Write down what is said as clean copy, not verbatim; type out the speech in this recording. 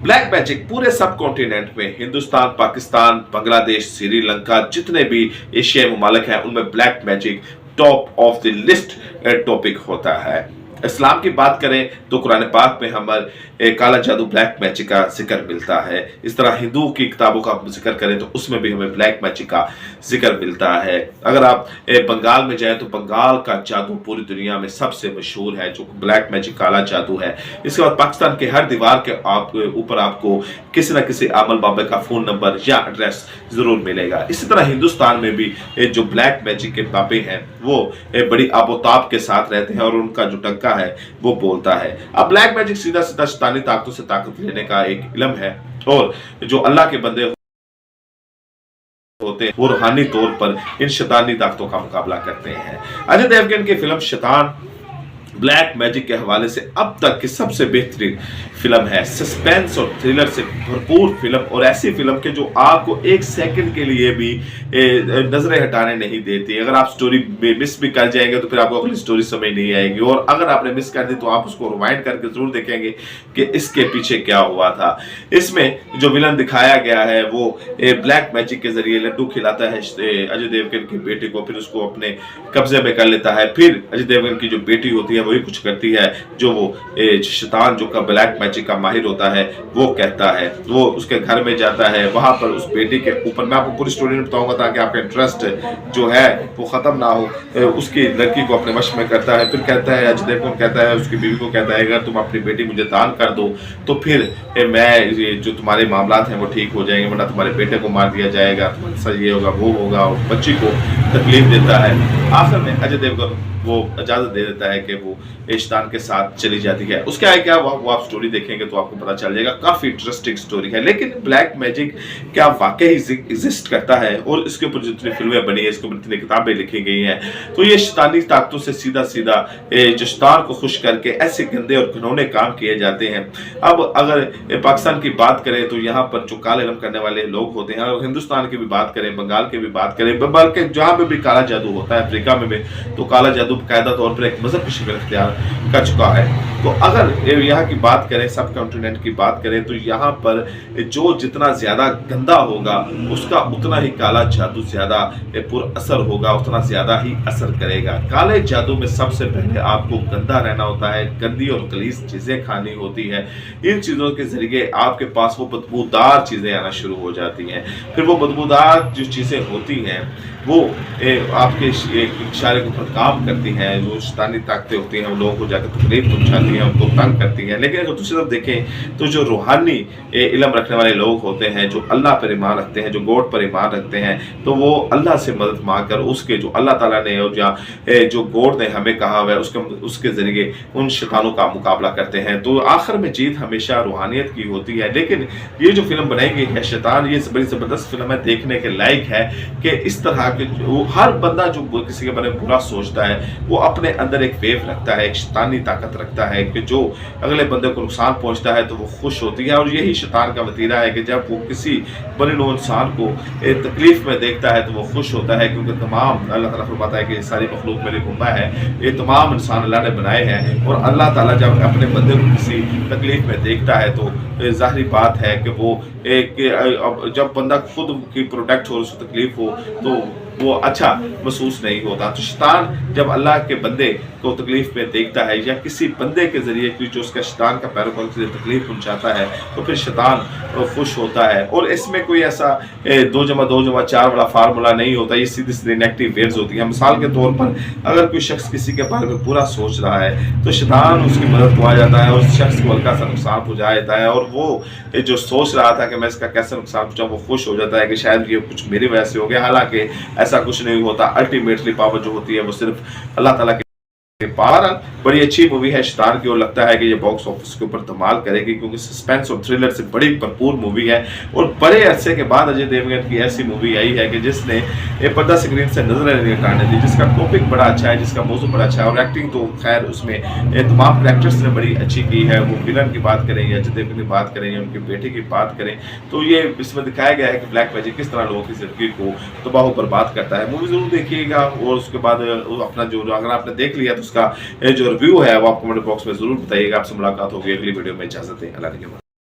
Black magic पूरे सब continent में हिंदुस्तान, पाकिस्तान, बांग्लादेश, श्रीलंका, जितने भी एशियाई ममालिक हैं उनमें black magic top of the list topic होता है। इस्लाम की बात करें तो कुरान पाक में हमारे काला जादू ब्लैक मैजिक का जिक्र मिलता है। इस तरह हिंदू की किताबों का जिक्र करें तो उसमें भी हमें ब्लैक मैजिक का जिक्र मिलता है। अगर आप बंगाल में जाएं तो बंगाल का जादू पूरी दुनिया में सबसे मशहूर है, जो ब्लैक मैजिक काला जादू है। इसके बाद पाकिस्तान के हर दीवार के ऊपर आपको किसी न किसी आमल बाबा का फोन नंबर या एड्रेस जरूर मिलेगा। इसी तरह हिंदुस्तान में भी जो ब्लैक मैजिक के बाबे हैं वो बड़ी आबोताब के साथ रहते हैं और उनका जो टंका है वो बोलता है। अब ब्लैक मैजिक सीधा सीधा शैतानी ताकतों से ताकत लेने का एक इल्म है और जो अल्लाह के बंदे होते हैं वो रूहानी तौर पर इन शैतानी ताकतों का मुकाबला करते हैं। अजय देवगन की फिल्म शैतान ब्लैक मैजिक के हवाले से अब तक की सबसे बेहतरीन फिल्म है। सस्पेंस और थ्रिलर से भरपूर फिल्म और ऐसी फिल्म के जो आपको एक सेकंड के लिए भी नजरें हटाने नहीं देती। अगर आप स्टोरी मिस भी कर जाएंगे तो फिर आपको अगली स्टोरी समझ नहीं आएगी, और अगर आपने मिस कर दी तो आप उसको रिवाइंड करके जरूर देखेंगे कि इसके पीछे क्या हुआ था। इसमें जो विलन दिखाया गया है वो ब्लैक मैजिक के जरिए लड्डू खिलाता है अजय देवगन की बेटी को, फिर उसको अपने कब्जे में कर लेता है। फिर अजय देवगन की जो बेटी होती है वही कुछ करती है जो वो शैतान जो का ब्लैक मैजिक का माहिर होता है वो कहता है। वो उसके घर में जाता है, वहां पर उस बेटी के ऊपर, मैं आपको पूरी स्टोरी नहीं बताऊंगा ताकि आपका इंटरेस्ट जो है वो खत्म ना हो, उसकी लड़की को अपने वश में करता है। फिर कहता है अजय देवगन कहता है उसकी बीवी को कहता है अगर तुम अपनी बेटी मुझे दान कर दो तो फिर मैं जो तुम्हारे मामलात हैं वो ठीक हो जाएंगे, वरना तुम्हारे बेटे को मार दिया जाएगा, तुम्हारे ये होगा वो होगा, और बच्ची को तकलीफ देता है। आखिर में अजय देवगन वो इजाजत दे देता है कि वो शैतान के साथ चली जाती है। उसके आगे क्या वो आप स्टोरी देखेंगे तो आपको पता चल जाएगा, काफी इंटरेस्टिंग स्टोरी है। लेकिन ब्लैक मैजिक क्या वाकई एग्जिस्ट करता है और इसके ऊपर जितनी फिल्में बनी है, इसके ऊपर जितनी किताबें लिखी गई हैं, तो ये शैतानी ताकतों से सीधा सीधा जो शैतान को खुश करके ऐसे गंदे और घिनौने काम किए जाते हैं। अब अगर पाकिस्तान की बात करें तो यहाँ पर जो काले इल्म करने वाले लोग होते हैं, और हिंदुस्तान की भी बात करें, बंगाल की भी बात करें, बल्कि जहाँ पे भी काला जादू होता है, अफ्रीका में भी तो काला जादू कायदा तौर पर एक मजहब की शक्ल इख्तियार कर चुका है। तो अगर यहाँ की बात करें, सब कॉन्टिनेंट की बात करें, तो यहाँ पर जो जितना ज्यादा गंदा होगा उसका उतना ही काला जादू ज्यादा पुर असर होगा, उतना ज्यादा ही असर करेगा। काले जादू में सबसे पहले आपको गंदा रहना होता है, गंदी और गलीज चीजें खानी होती है। इन चीजों के जरिए आपके पास वो बदबूदार चीजें आना शुरू हो जाती हैं। फिर वो बदबूदार जो चीजें होती हैं वो आपके इशारे के ऊपर काम करती हैं। जो शैतानी ताकतें होती हैं वो लोगों को जाकर तकलीफ पहुंचाती हैं, उनको तंग करती हैं। लेकिन अगर दूसरी तरफ देखें तो जो रूहानी इल्म रखने वाले लोग होते हैं, जो अल्लाह पर ईमान रखते हैं, जो गॉड पर ईमान रखते हैं, तो वो अल्लाह से मदद मांगकर उसके जो अल्लाह ताला ने और जो गॉड ने हमें कहा हुआ है उसके जरिए उन शैतानों का मुकाबला करते हैं। तो आखिर में जीत हमेशा रूहानियत की होती है। लेकिन ये जो फिल्म बनाई गई है शैतान, ये बड़ी जबरदस्त फिल्म है, देखने के लायक है कि इस तरह के हर बंदा जो किसी के बारे में बुरा सोचता है वो अपने अंदर एक वेव रखता है, एक शैतानी ताकत रखता है कि जो अगले बंदे को नुकसान पहुंचता है तो वो खुश होती है। और यही शैतान का वतीरा है कि जब वो किसी बड़े नो इंसान को तकलीफ में देखता है तो वो खुश होता है, क्योंकि तमाम अल्लाह ताला फरमाता है कि सारी मखलूक मेरे गुम्बा है, ये तमाम इंसान अल्लाह ने बनाए हैं। और अल्लाह ताला जब अपने बंदे को किसी तकलीफ में देखता है तो जाहिर बात है कि वो जब बंदा खुद की प्रोटेक्ट हो, उसको तकलीफ हो तो वो अच्छा महसूस नहीं होता। तो शैतान जब अल्लाह के बंदे को तकलीफ में देखता है या किसी बंदे के जरिए जो उसका शैतान का पैरोकार से तकलीफ पहुंचाता है तो फिर शैतान खुश होता है। और इसमें कोई ऐसा 2+2=4 वाला फार्मूला नहीं होता, ये सीधी सीधी नेगेटिव वेव्स होती हैं। मिसाल के तौर पर अगर कोई शख्स किसी के बारे में बुरा सोच रहा है तो शैतान उसकी मदद को आ जाता है और उस शख्स को हल्का सा नुकसान पहुंचा देता है, और वो जो सोच रहा था कि मैं इसका कैसे नुकसान पहुंचाऊं वो खुश हो जाता है कि शायद ये कुछ मेरी वजह से हो गया। हालांकि ऐसा कुछ नहीं होता। अल्टीमेटली पावर जो होती है वो सिर्फ अल्लाह ताला की पावर। बड़ी अच्छी मूवी है शैतान की, और लगता है कि ये बॉक्स ऑफिस के ऊपर धमाल करेगी, क्योंकि सस्पेंस और थ्रिलर से बड़ी भरपूर मूवी है। और बड़े अरसे के बाद अजय देवगन की ऐसी मूवी आई है कि जिसने पर्दा स्क्रीन से नजर नहीं हटाने दी, जिसका टॉपिक बड़ा अच्छा है, जिसका मौजू बड़ा अच्छा है, और एक्टिंग तो खैर उसमें तमाम एक्टर्स ने बड़ी अच्छी की है। वो विलन की बात करें या अजय देवगन की बात करें या उनके बेटे की बात करें, तो ये इसमें दिखाया गया है कि ब्लैक मैजिक किस तरह लोगों की जिंदगी को तबाह बर्बाद करता है। मूवी जरूर देखिएगा, और उसके बाद अपना जो अगर आपने देख लिया तो उसका जो रिव्यू है वो आप कमेंट बॉक्स में जरूर बताइएगा। आपसे मुलाकात होगी अगली वीडियो में। इजाजत दें, अल्लाह के हवाले।